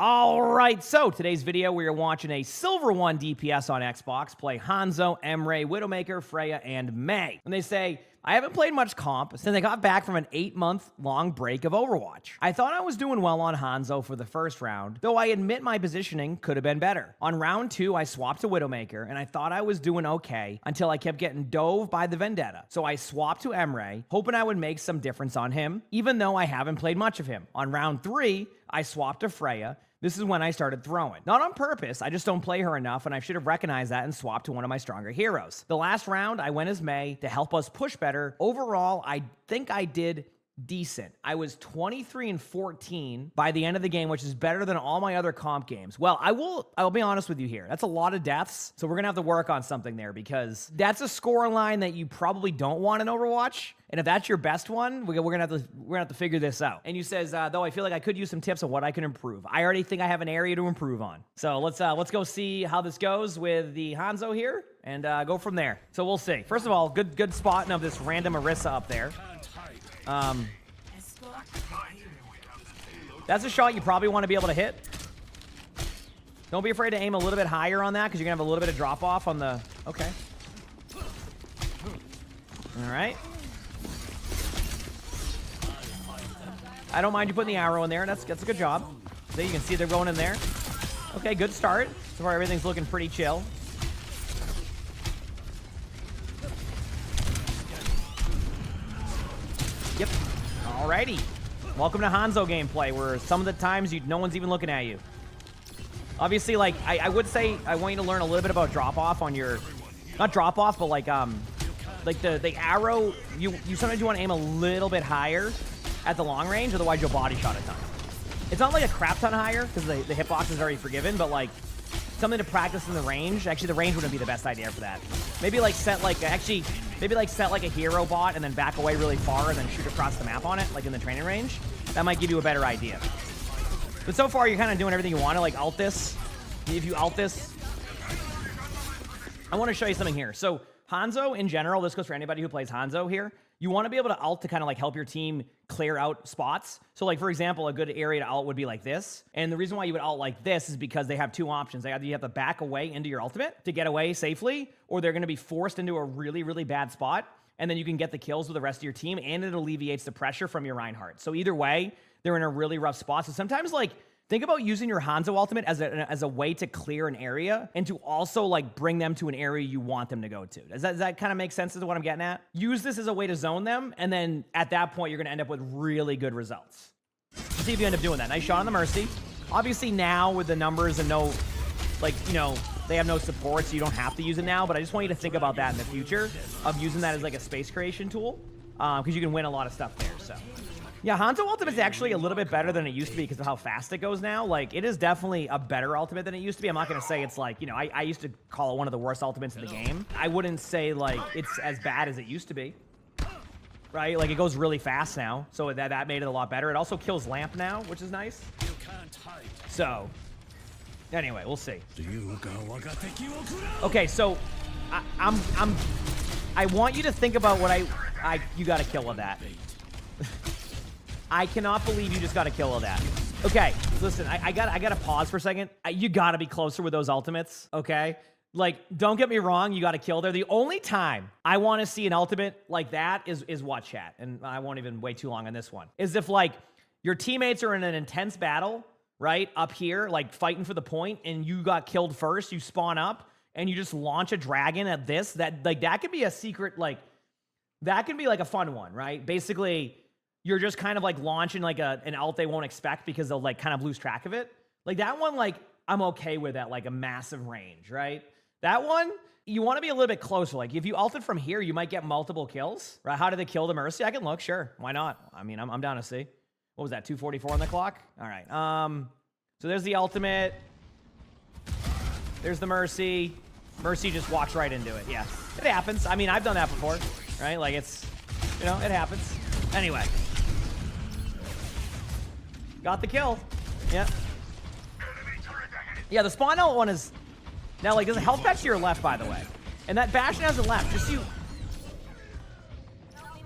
All right, so today's video, we are watching a Silver 1 DPS on Xbox play Hanzo, Emre, Widowmaker, Freya, and Mei. And they say, I haven't played much comp since I got back from an 8-month-long break of Overwatch. I thought I was doing well on Hanzo for the first round, though I admit my positioning could have been better. On round 2, I swapped to Widowmaker, and I thought I was doing okay until I kept getting dove by the Vendetta. So I swapped to Emre, hoping I would make some difference on him, even though I haven't played much of him. On round 3, I swapped to Freya. This is when I started throwing. Not on purpose, I just don't play her enough, and I should have recognized that and swapped to one of my stronger heroes. The last round, I went as Mei to help us push better. Overall, I think I did decent. I was 23-14 by the end of the game, which is better than all my other comp games. Well, I'll be honest with you here. That's a lot of deaths, so we're gonna have to work on something there because that's a score line that you probably don't want in Overwatch. And if that's your best one, we're gonna have to figure this out. And you says, though I feel like I could use some tips on what I can improve. I already think I have an area to improve on. So let's go see how this goes with the Hanzo here and go from there. So we'll see. First of all, good spotting of this random Orisa up there. That's a shot you probably want to be able to hit. Don't be afraid to aim a little bit higher on that because you're gonna have a little bit of drop off on the. Okay. All right. I don't mind you putting the arrow in there. That's a good job. There you can see they're going in there. Okay, good start. So far everything's looking pretty chill. Yep. Alrighty. Welcome to Hanzo gameplay, where some of the times no one's even looking at you. Obviously, like I would say, I want you to learn a little bit about drop off on your, not drop off, but like the arrow. You sometimes you want to aim a little bit higher at the long range, otherwise you'll body shot a ton. It's not like a crap ton higher because the hitbox is very forgiving, but like something to practice in the range. Actually, the range wouldn't be the best idea for that. Maybe like set like a hero bot and then back away really far and then shoot across the map on it, like in the training range. That might give you a better idea. But so far, you're kind of doing everything you want to, like ult this. If you ult this, I want to show you something here. So Hanzo in general, this goes for anybody who plays Hanzo here. You want to be able to ult to kind of like help your team clear out spots. So like, for example, a good area to ult would be like this. And the reason why you would ult like this is because they have two options. Either you have to back away into your ultimate to get away safely, or they're going to be forced into a really, really bad spot. And then you can get the kills with the rest of your team, and it alleviates the pressure from your Reinhardt. So either way, they're in a really rough spot. So sometimes, like, think about using your Hanzo ultimate as a way to clear an area and to also like bring them to an area you want them to go to. Does that kind of make sense as to what I'm getting at? Use this as a way to zone them, and then at that point, you're going to end up with really good results. Let's see if you end up doing that. Nice shot on the Mercy. Obviously now with the numbers and no, like, you know, they have no support, so you don't have to use it now, but I just want you to think about that in the future of using that as like a space creation tool because you can win a lot of stuff there, so. Yeah, Hanzo ultimate is actually a little bit better than it used to be because of how fast it goes now. Like, it is definitely a better ultimate than it used to be. I'm not going to say it's like, you know, I used to call it one of the worst ultimates in the game. I wouldn't say, like, it's as bad as it used to be. Right? Like, it goes really fast now, so that made it a lot better. It also kills Lamp now, which is nice. So, anyway, we'll see. Okay, so, I want you to think about what you got to kill with that. I cannot believe you just got a kill of that. Okay, listen, I gotta pause for a second. You gotta be closer with those ultimates, okay? Like, don't get me wrong, you got a kill there. The only time I want to see an ultimate like that is what, chat, and I won't even wait too long on this one, is if, like, your teammates are in an intense battle, right, up here, like, fighting for the point, and you got killed first, you spawn up, and you just launch a dragon at this, that could be a secret, like, that can be, like, a fun one, right? Basically, you're just kind of like launching like an ult they won't expect because they'll like kind of lose track of it. Like that one, like I'm okay with that, like a massive range, right? That one, you want to be a little bit closer. Like if you ulted from here, you might get multiple kills, right? How did they kill the Mercy? I can look, sure. Why not? I mean, I'm down to see. What was that, 244 on the clock? All right. So there's the ultimate. There's the Mercy. Mercy just walks right into it. Yeah, it happens. I mean, I've done that before, right? Like it's, you know, it happens. Anyway. Got the kill. Yeah. Yeah, the spawn out one is... Now, like, there's a health patch to your left, by the way. And that Bastion hasn't left. Just you...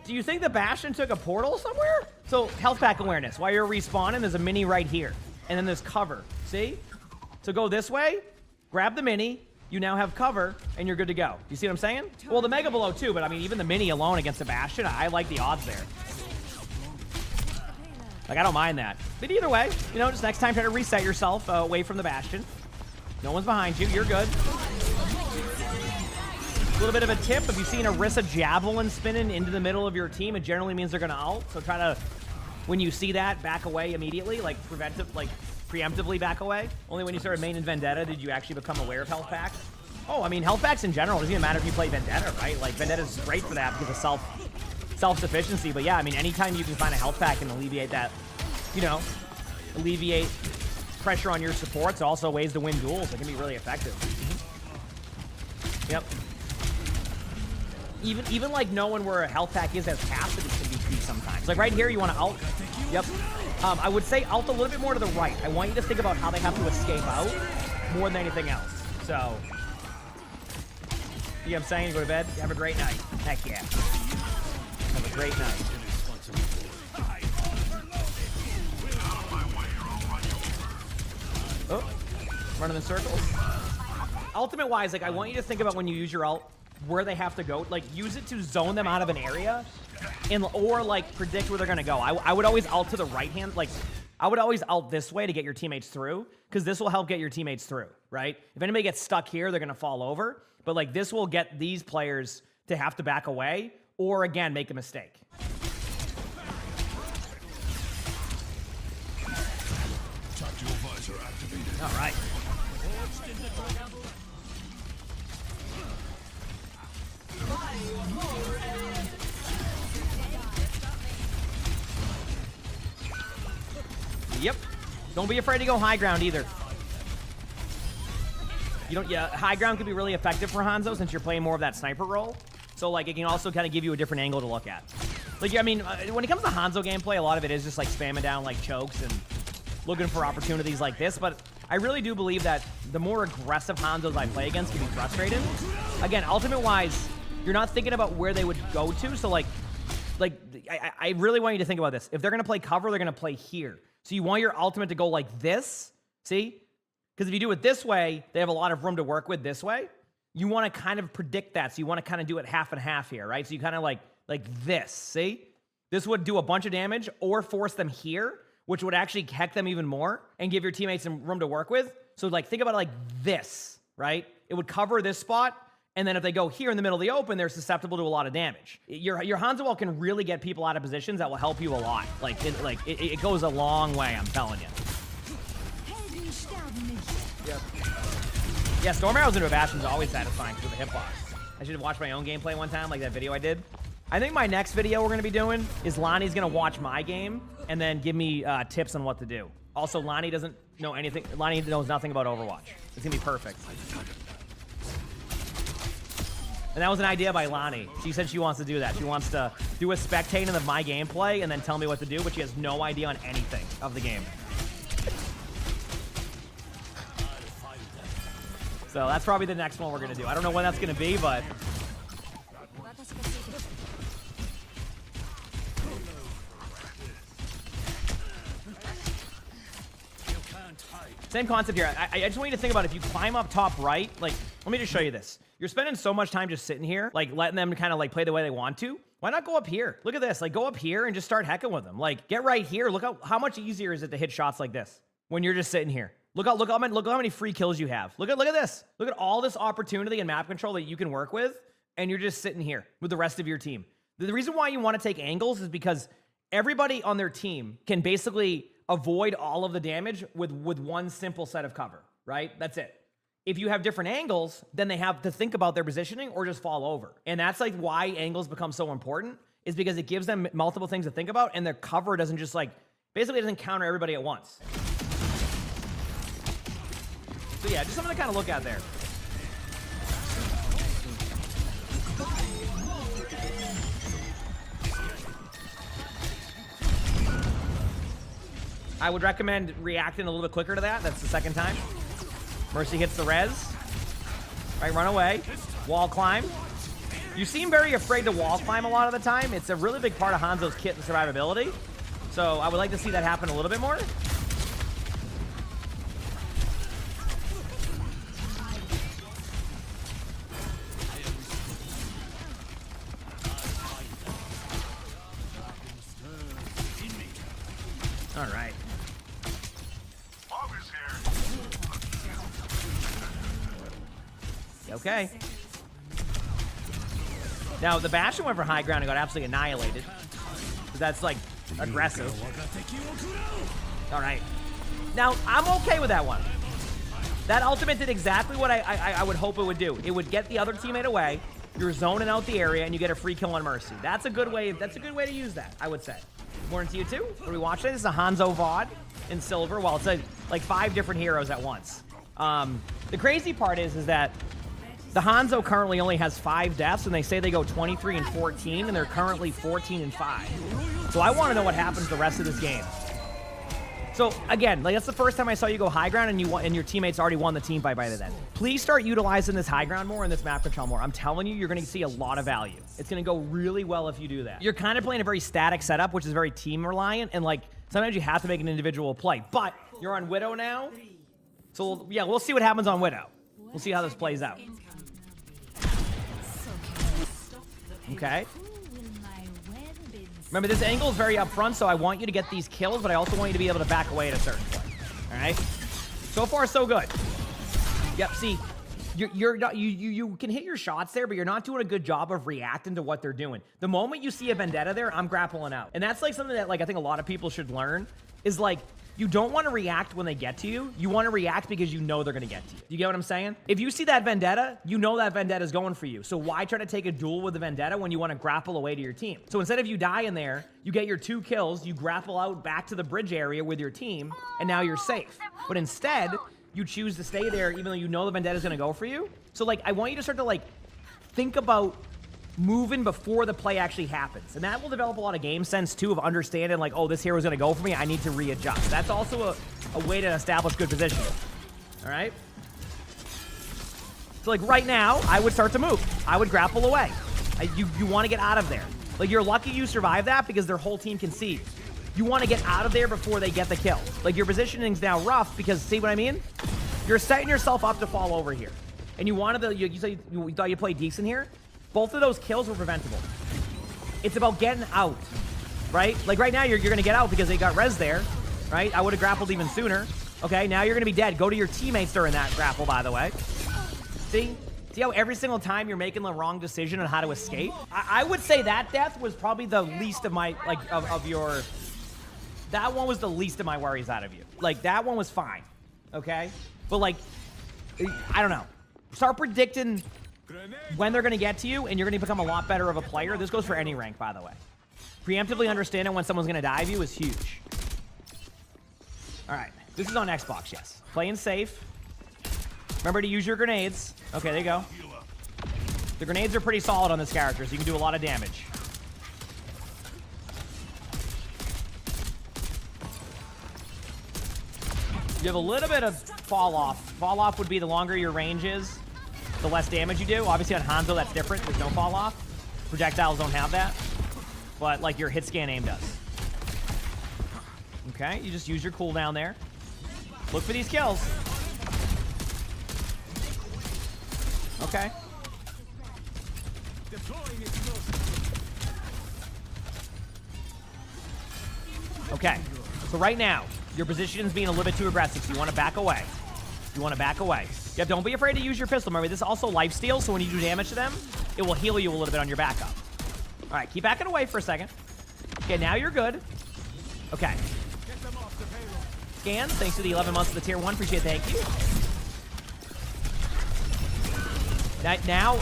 Do you think the Bastion took a portal somewhere? So, health pack awareness. While you're respawning, there's a mini right here. and then there's cover. See? So go this way, grab the mini, you now have cover, and you're good to go. You see what I'm saying? Well, the Mega below too, but I mean, even the mini alone against the Bastion, I like the odds there. Like, I don't mind that. But either way, you know, just next time try to reset yourself away from the Bastion. No one's behind you. You're good. A little bit of a tip, if you see an Orisa Javelin spinning into the middle of your team, it generally means they're going to ult. So try to, when you see that, back away immediately, like preemptively back away. Only when you started main in Vendetta did you actually become aware of health packs. Oh, I mean, health packs in general, it doesn't even matter if you play Vendetta, right? Like, Vendetta's great for that because of self-sufficiency. But yeah, I mean, anytime you can find a health pack and alleviate that, you know, alleviate pressure on your supports, also ways to win duels. It can be really effective. Yep. Even like knowing where a health pack is as passive can be key sometimes. Like right here, you want to ult. Yep. I would say ult a little bit more to the right. I want you to think about how they have to escape out more than anything else. So, you know what I'm saying? You go to bed. Have a great night. Heck yeah. Have a great night. Oh, running in circles. Ultimate wise, like I want you to think about when you use your ult, where they have to go. Like use it to zone them out of an area, or like predict where they're gonna go. I would always ult to the right hand. Like I would always ult this way to get your teammates through, because this will help get your teammates through, right? If anybody gets stuck here, they're gonna fall over. But like this will get these players to have to back away, or again make a mistake. All right. Yep. Don't be afraid to go high ground either. You don't. Yeah, high ground can be really effective for Hanzo since you're playing more of that sniper role. So like it can also kind of give you a different angle to look at. Like I mean, when it comes to Hanzo gameplay, a lot of it is just like spamming down like chokes and looking for opportunities like this. But I really do believe that the more aggressive Hanzos I play against can be frustrating. Again, ultimate wise, you're not thinking about where they would go to. So like I really want you to think about this. If they're gonna play cover, they're gonna play here. So you want your ultimate to go like this, see? Because if you do it this way, they have a lot of room to work with this way. You want to kind of predict that. So you want to kind of do it half and half here, right? So you kind of like this, see? This would do a bunch of damage or force them here, which would actually heck them even more and give your teammates some room to work with. So like think about it like this, right? It would cover this spot, and then if they go here in the middle of the open, they're susceptible to a lot of damage. Your Hanzo ult can really get people out of positions that will help you a lot. Like it goes a long way, I'm telling you. Yep. Yeah, Storm Arrows into a Bastion is always satisfying with the hitbox. I should have watched my own gameplay one time, like that video I did. I think my next video we're going to be doing is Lonnie's going to watch my game and then give me tips on what to do. Also, Lonnie doesn't know anything. Lonnie knows nothing about Overwatch. It's going to be perfect. And that was an idea by Lonnie. She said she wants to do that. She wants to do a spectating of my gameplay and then tell me what to do, but she has no idea on anything of the game. So that's probably the next one we're going to do. I don't know when that's going to be, but... Same concept here. I just want you to think about if you climb up top right, like, let me just show you this. You're spending so much time just sitting here, like letting them kind of like play the way they want to. Why not go up here? Look at this. Like go up here and just start hecking with them. Like get right here. Look how much easier is it to hit shots like this when you're just sitting here. Look how many free kills you have. Look at this. Look at all this opportunity and map control that you can work with, and you're just sitting here with the rest of your team. The reason why you want to take angles is because everybody on their team can basically avoid all of the damage with one simple set of cover, right? That's it. If you have different angles, then they have to think about their positioning or just fall over. And that's like why angles become so important, is because it gives them multiple things to think about, and their cover doesn't just like, basically doesn't counter everybody at once. So yeah, just something to kind of look at there. I would recommend reacting a little bit quicker to that. That's the second time. Mercy hits the res. Right, run away. Wall climb. You seem very afraid to wall climb a lot of the time. It's a really big part of Hanzo's kit and survivability. So I would like to see that happen a little bit more. All right. Okay. Now, the Bastion went for high ground and got absolutely annihilated. That's, like, aggressive. All right. Now, I'm okay with that one. That ultimate did exactly what I would hope it would do. It would get the other teammate away, you're zoning out the area, and you get a free kill on Mercy. That's a good way to use that, I would say. Morning to you, too. What are we watching? This is a Hanzo VOD in silver. Well, it's like 5 different heroes at once. The crazy part is that the Hanzo currently only has 5 deaths, and they say they go 23 and 14, and they're currently 14 and 5. So I want to know what happens the rest of this game. So again, like that's the first time I saw you go high ground, and your teammates already won the team fight by then. Please start utilizing this high ground more and this map control more. I'm telling you, you're going to see a lot of value. It's going to go really well if you do that. You're kind of playing a very static setup, which is very team reliant, and like sometimes you have to make an individual play. But you're on Widow now, so yeah, we'll see what happens on Widow. We'll see how this plays out. Okay. Remember, this angle is very up front, so I want you to get these kills, but I also want you to be able to back away at a certain point. All right? So far, so good. Yep, see, you can hit your shots there, but you're not doing a good job of reacting to what they're doing. The moment you see a Vendetta there, I'm grappling out. And that's like something that like I think a lot of people should learn is like, you don't want to react when they get to you. You want to react because you know they're going to get to you. You get what I'm saying? If you see that Vendetta, you know that Vendetta is going for you. So why try to take a duel with the Vendetta when you want to grapple away to your team? So instead of you die in there, you get your 2 kills, you grapple out back to the bridge area with your team, and now you're safe. But instead, you choose to stay there even though you know the Vendetta is going to go for you. So like, I want you to start to like, think about moving before the play actually happens. And that will develop a lot of game sense, too, of understanding, like, oh, this hero is going to go for me. I need to readjust. That's also a way to establish good position. All right? So, like, right now, I would start to move. I would grapple away. You want to get out of there. Like, you're lucky you survived that because their whole team can see you. You want to get out of there before they get the kill. Like, your positioning's now rough because, see what I mean? You're setting yourself up to fall over here. And you wanted to, you thought you played decent here? Both of those kills were preventable. It's about getting out, right? Like right now, you're going to get out because they got res there, right? I would have grappled even sooner. Okay, now you're going to be dead. Go to your teammates during that grapple, by the way. See how every single time you're making the wrong decision on how to escape? I would say that death was probably the least of my, like, of your... That one was the least of my worries out of you. Like, that one was fine, okay? But, like, I don't know. Start predicting when they're going to get to you, and you're going to become a lot better of a player. This goes for any rank, by the way. Preemptively understanding when someone's going to die of you is huge. All right. This is on Xbox, yes. Playing safe. Remember to use your grenades. Okay, there you go. The grenades are pretty solid on this character, so you can do a lot of damage. You have a little bit of fall off. Fall off would be the longer your range is, the less damage you do. Obviously on Hanzo, that's different. There's no fall off. Projectiles don't have that. But like your hit scan aim does. Okay, you just use your cooldown there. Look for these kills. Okay. Okay, so right now, your position's being a little bit too aggressive, so you want to back away. You want to back away. Yep, don't be afraid to use your pistol. Remember, this is also lifesteal, so when you do damage to them, it will heal you a little bit on your backup. All right, keep backing away for a second. Okay, now you're good. Okay. Scan, thanks to the 11 months of the tier 1. Appreciate it, thank you. Now,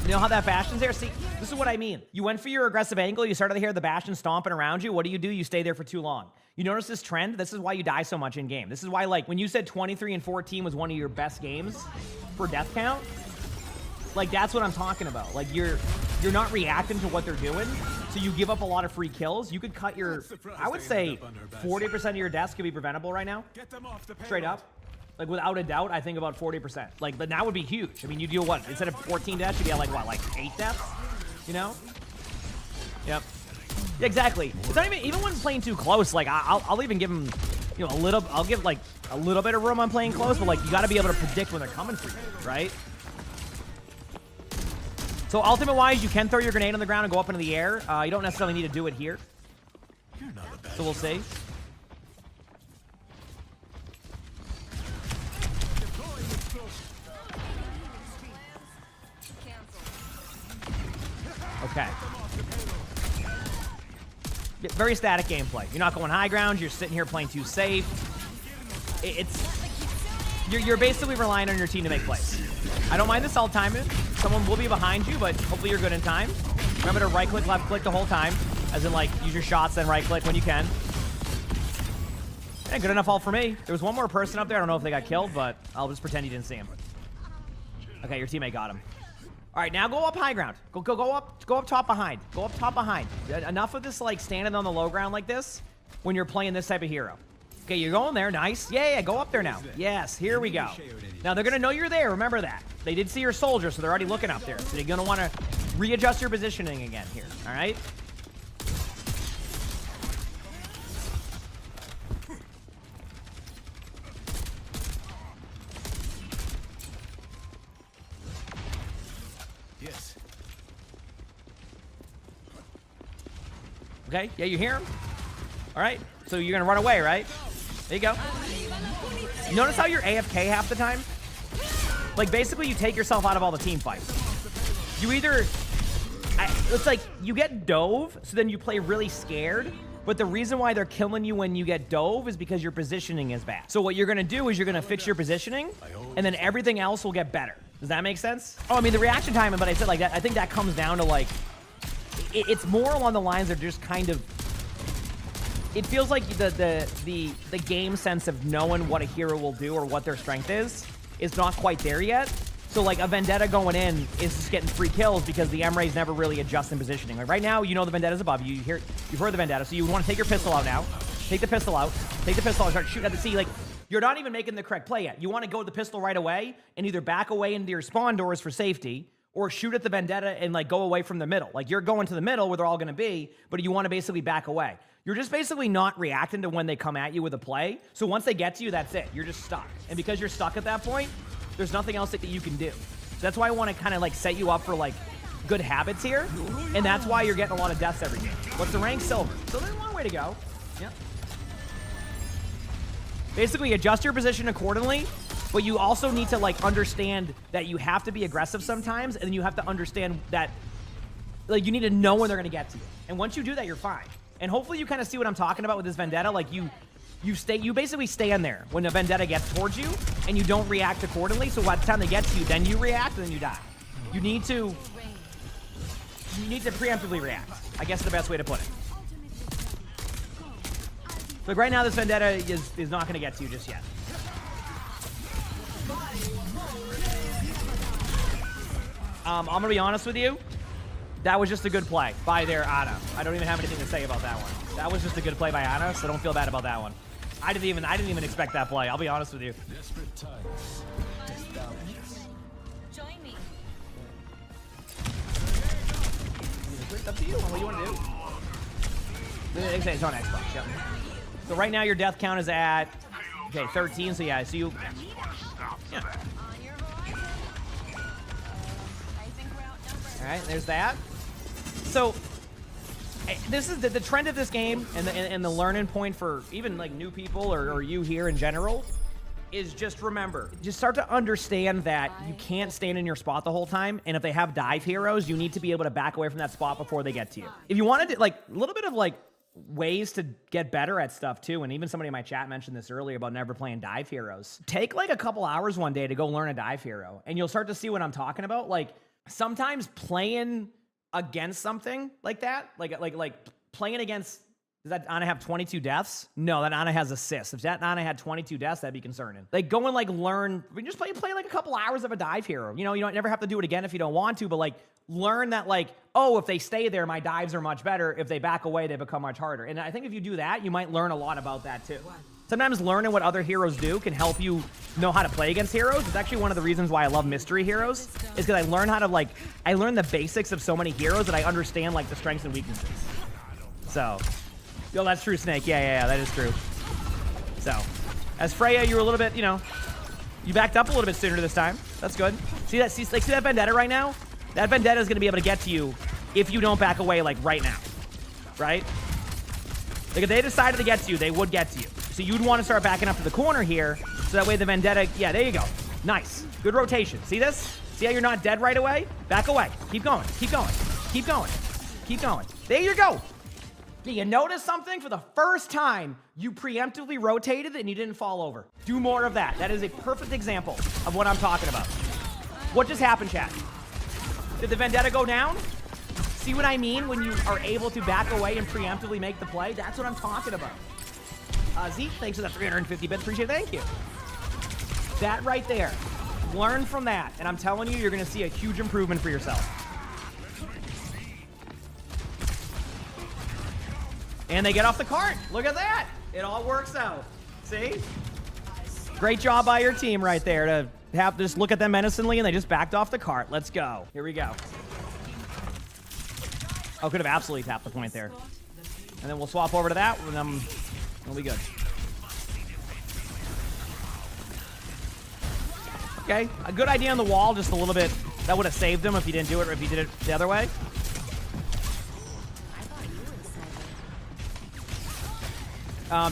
you know how that Bastion's there? See, this is what I mean. You went for your aggressive angle. You started to hear the Bastion stomping around you. What do? You stay there for too long. You notice this trend? This is why you die so much in game. This is why, like, when you said 23 and 14 was one of your best games for death count, like, that's what I'm talking about. Like, you're not reacting to what they're doing, so you give up a lot of free kills. You could cut your, I would say 40% of your deaths could be preventable right now. Straight up. Like, without a doubt, I think about 40%. Like, but that would be huge. I mean, you do what? Instead of 14 deaths, you'd be at, like, what, like 8 deaths? You know? Yep. Yeah, exactly. It's not even when playing too close, like, I'll even give them, you know, I'll give, like, a little bit of room on playing close, but, like, you got to be able to predict when they're coming for you, right? So, ultimate-wise, you can throw your grenade on the ground and go up into the air. You don't necessarily need to do it here. So, we'll see. Okay. Very static gameplay. You're not going high ground. You're sitting here playing too safe. You're basically relying on your team to make plays. I don't mind the ult timing. Someone will be behind you, but hopefully you're good in time. Remember to right click, left click the whole time. As in, like, use your shots, then right click when you can. Yeah, good enough ult for me. There was one more person up there. I don't know if they got killed, but I'll just pretend you didn't see him. Okay, your teammate got him. All right, now go up high ground. Go up top behind. Go up top behind. Enough of this, like, standing on the low ground like this when you're playing this type of hero. Okay, you're going there. Nice. Yeah, go up there now. Yes, here we go. Now, they're going to know you're there. Remember that. They did see your soldier, so they're already looking up there. So they're going to want to readjust your positioning again here. All right? Yes. Okay, yeah, you hear him? All right, so you're going to run away, right? There you go. Notice how you're AFK half the time? Like, basically, you take yourself out of all the team fights. You either... it's like, you get dove, so then you play really scared, but the reason why they're killing you when you get dove is because your positioning is bad. So what you're going to do is you're going to fix your positioning, and then everything else will get better. Does that make sense? Oh, I mean, the reaction time, but I said like that, I think that comes down to, like... It's more along the lines of just kind of... It feels like the game sense of knowing what a hero will do or what their strength is not quite there yet. So like a Vendetta going in is just getting free kills because the M-Rays never really adjust in positioning. Like right now, you know the Vendetta's above you. You've heard the Vendetta, so you want to take your pistol out now. Take the pistol out. Take the pistol out and start shooting at the sea. Like, you're not even making the correct play yet. You want to go to the pistol right away and either back away into your spawn doors for safety or shoot at the Vendetta and like go away from the middle. Like you're going to the middle where they're all going to be, but you want to basically back away. You're just basically not reacting to when they come at you with a play. So once they get to you, that's it. You're just stuck. And because you're stuck at that point, there's nothing else that you can do. So that's why I want to kind of like set you up for like good habits here. And that's why you're getting a lot of deaths every game. What's the rank? Silver. So there's a long way to go. Yeah. Basically adjust your position accordingly, but you also need to like understand that you have to be aggressive sometimes, and then you have to understand that like you need to know when they're going to get to you. And once you do that, you're fine. And hopefully you kind of see what I'm talking about with this Vendetta. Like you basically stand there when the Vendetta gets towards you, and you don't react accordingly. So by the time they get to you, then you react, and then you die. You need to preemptively react. I guess is the best way to put it. Like right now, this Vendetta is not going to get to you just yet. I'm going to be honest with you. That was just a good play by their Ana. I don't even have anything to say about that one. That was just a good play by Ana, so don't feel bad about that one. I didn't even expect that play. I'll be honest with you. Desperate times. Join me. It's up to you on what you want to do. It's on Xbox, yep. So right now your death count is at, okay, 13, so yeah, so you, yeah. All right, there's that. So this is the trend of this game, and the learning point for even like new people or you here in general is just remember, just start to understand that you can't stand in your spot the whole time, and if they have dive heroes, you need to be able to back away from that spot before they get to you. If you wanted to, like, a little bit of like ways to get better at stuff too, and even somebody in my chat mentioned this earlier about never playing dive heroes. Take like a couple hours one day to go learn a dive hero, and you'll start to see what I'm talking about. Like sometimes playing against something like that, like playing against, does that Ana have 22 deaths? No, that Ana has assists. If that Ana had 22 deaths, that'd be concerning. Like go and like learn, just play like a couple hours of a dive hero. You know, you don't never have to do it again if you don't want to, but like learn that like, oh, if they stay there, my dives are much better. If they back away, they become much harder. And I think if you do that, you might learn a lot about that too. Sometimes learning what other heroes do can help you know how to play against heroes. It's actually one of the reasons why I love mystery heroes, is because I learn how to like, I learn the basics of so many heroes that I understand like the strengths and weaknesses. So, yo, that's true, Snake. Yeah, that is true. So, as Freya, you were a little bit, you know, you backed up a little bit sooner this time. That's good. See that Vendetta right now? That Vendetta is going to be able to get to you if you don't back away like right now, right? Like if they decided to get to you, they would get to you. So you'd want to start backing up to the corner here, so that way the Vendetta, yeah, there you go. Nice. Good rotation. See this? See how you're not dead right away? Back away. Keep going. Keep going. Keep going. Keep going. There you go. You notice something? For the first time, you preemptively rotated and you didn't fall over. Do more of that. That is a perfect example of what I'm talking about. What just happened, chat? Did the Vendetta go down? See what I mean when you are able to back away and preemptively make the play? That's what I'm talking about. Zeke, thanks for the 350 bits. Appreciate it. Thank you. That right there. Learn from that. And I'm telling you, you're going to see a huge improvement for yourself. And they get off the cart. Look at that. It all works out. See? Great job by your team right there to have just look at them menacingly, and they just backed off the cart. Let's go. Here we go. Oh, could have absolutely tapped the point there. And then we'll swap over to that, and we'll be good. Okay, a good idea on the wall, just a little bit. That would have saved him if he didn't do it, or if he did it the other way.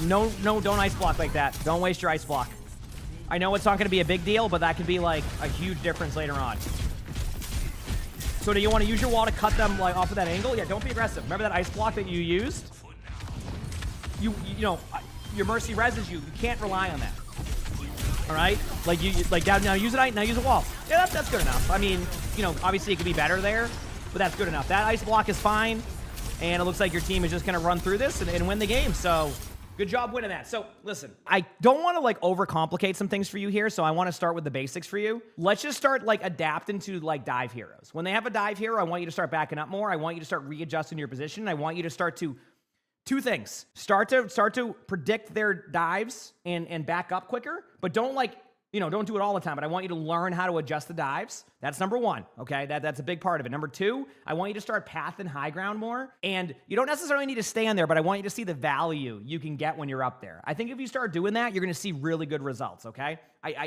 No, don't ice block like that. Don't waste your ice block. I know it's not going to be a big deal, but that could be like a huge difference later on. So do you want to use your wall to cut them like off of that angle? Yeah, don't be aggressive. Remember that ice block that you used? You know, your mercy reses you. You can't rely on that. All right? Like now use it. Now use a wall. Yeah, that's good enough. I mean, you know, obviously it could be better there, but that's good enough. That ice block is fine, and it looks like your team is just going to run through this and win the game. So good job winning that. So listen, I don't want to like overcomplicate some things for you here, so I want to start with the basics for you. Let's just start like adapting to like dive heroes. When they have a dive hero, I want you to start backing up more. I want you to start readjusting your position. I want you to start to two things. Start to predict their dives and back up quicker, but don't like, you know, don't do it all the time, but I want you to learn how to adjust the dives. That's number one, okay? That's a big part of it. Number two, I want you to start pathing high ground more, and you don't necessarily need to stand there, but I want you to see the value you can get when you're up there. I think if you start doing that, you're gonna see really good results, okay?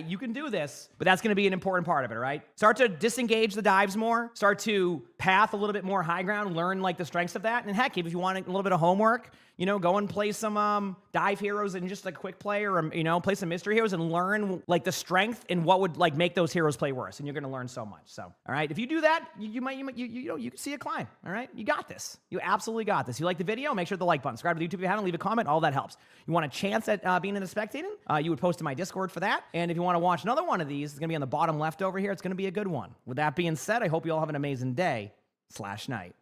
You can do this, but that's gonna be an important part of it, all right? Start to disengage the dives more, start to path a little bit more high ground, learn like the strengths of that, and heck, if you want a little bit of homework, you know, go and play some dive heroes and just a quick play, or you know, play some mystery heroes and learn like the strength and what would like make those heroes play worse, and you're gonna learn so much. So, all right, if you do that, you can see a climb. All right, you got this. You absolutely got this. You like the video? Make sure to like button, subscribe to the YouTube if you haven't, leave a comment. All that helps. You want a chance at being in the spectating? You would post in my Discord for that. And if you want to watch another one of these, it's gonna be on the bottom left over here. It's gonna be a good one. With that being said, I hope you all have an amazing day/night.